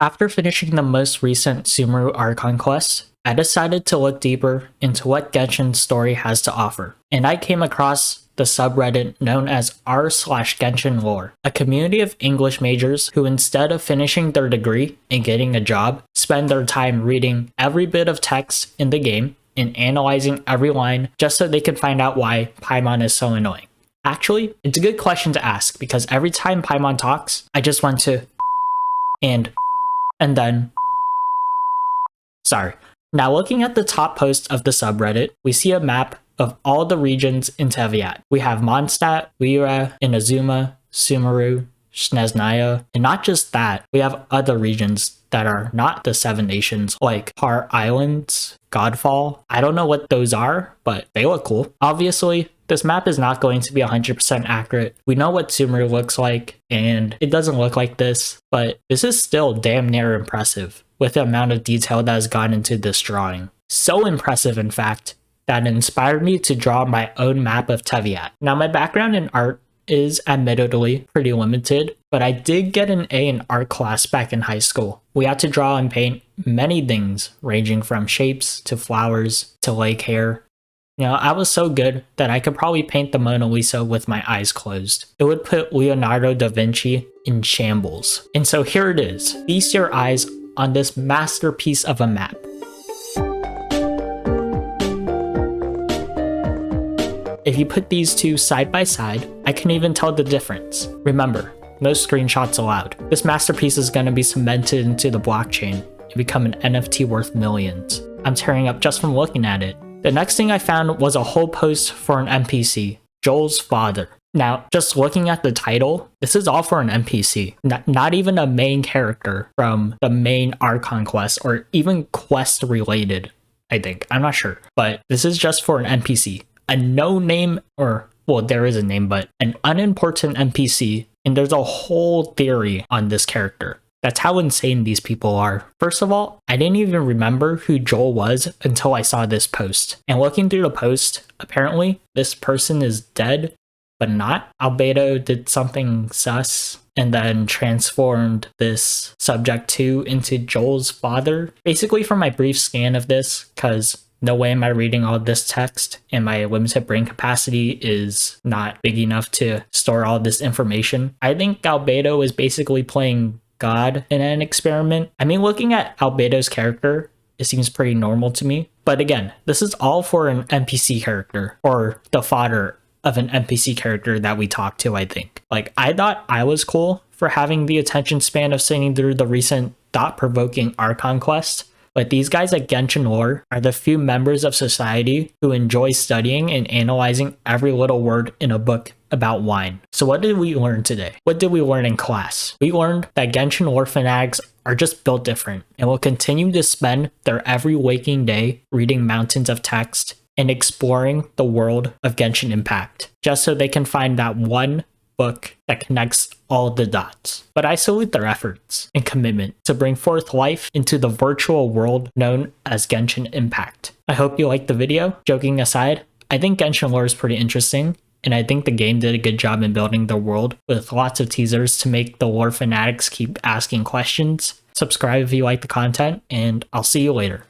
After finishing the most recent Sumeru Archon quest, I decided to look deeper into what Genshin's story has to offer, and I came across the subreddit known as r/Genshin lore, a community of English majors who, instead of finishing their degree and getting a job, spend their time reading every bit of text in the game and analyzing every line just so they can find out why Paimon is so annoying. Actually, it's a good question to ask because every time Paimon talks, I just want to and then sorry. Now looking at the top post of the subreddit, we see a map of all the regions in Teviat. We have Mondstadt, Liyue, Inazuma, Sumeru, Snezhnaya, and not just that, we have other regions that are not the 7 nations, like Har Islands, Godfall. I don't know what those are, but they look cool. Obviously, this map is not going to be 100% accurate. We know what Sumeru looks like, and it doesn't look like this, but this is still damn near impressive with the amount of detail that has gone into this drawing. So impressive, in fact, that it inspired me to draw my own map of Teviat. Now, my background in art is admittedly pretty limited, but I did get an A in art class back in high school. We had to draw and paint many things, ranging from shapes to flowers to lake hair. You know, I was so good that I could probably paint the Mona Lisa with my eyes closed. It would put Leonardo da Vinci in shambles. And so here it is. Feast your eyes on this masterpiece of a map. If you put these two side by side, I can even tell the difference. Remember, no screenshots allowed. This masterpiece is going to be cemented into the blockchain and become an NFT worth millions. I'm tearing up just from looking at it. The next thing I found was a whole post for an NPC, Joel's father. Now, just looking at the title, this is all for an NPC, not even a main character from the main Archon quest or even quest related, I think. I'm not sure, but this is just for an NPC. A no-name, or, well, there is a name, but an unimportant NPC, and there's a whole theory on this character. That's how insane these people are. First of all, I didn't even remember who Joel was until I saw this post. And looking through the post, apparently this person is dead, but not. Albedo did something sus and then transformed this subject 2 into Joel's father. Basically, from my brief scan of this, because no way am I reading all this text, and my limited brain capacity is not big enough to store all this information. I think Albedo is basically playing God in an experiment. I mean, looking at Albedo's character, it seems pretty normal to me. But again, this is all for an NPC character, or the fodder of an NPC character that we talked to, I think. Like, I thought I was cool for having the attention span of sitting through the recent thought-provoking Archon quest, but these guys at Genshin Lore are the few members of society who enjoy studying and analyzing every little word in a book about wine. So what did we learn today? What did we learn in class? We learned that Genshin Lore fanatics are just built different and will continue to spend their every waking day reading mountains of text and exploring the world of Genshin Impact, just so they can find that one book that connects all the dots. But I salute their efforts and commitment to bring forth life into the virtual world known as Genshin Impact. I hope you liked the video. Joking aside, I think Genshin Lore is pretty interesting, and I think the game did a good job in building the world with lots of teasers to make the lore fanatics keep asking questions. Subscribe if you like the content, and I'll see you later.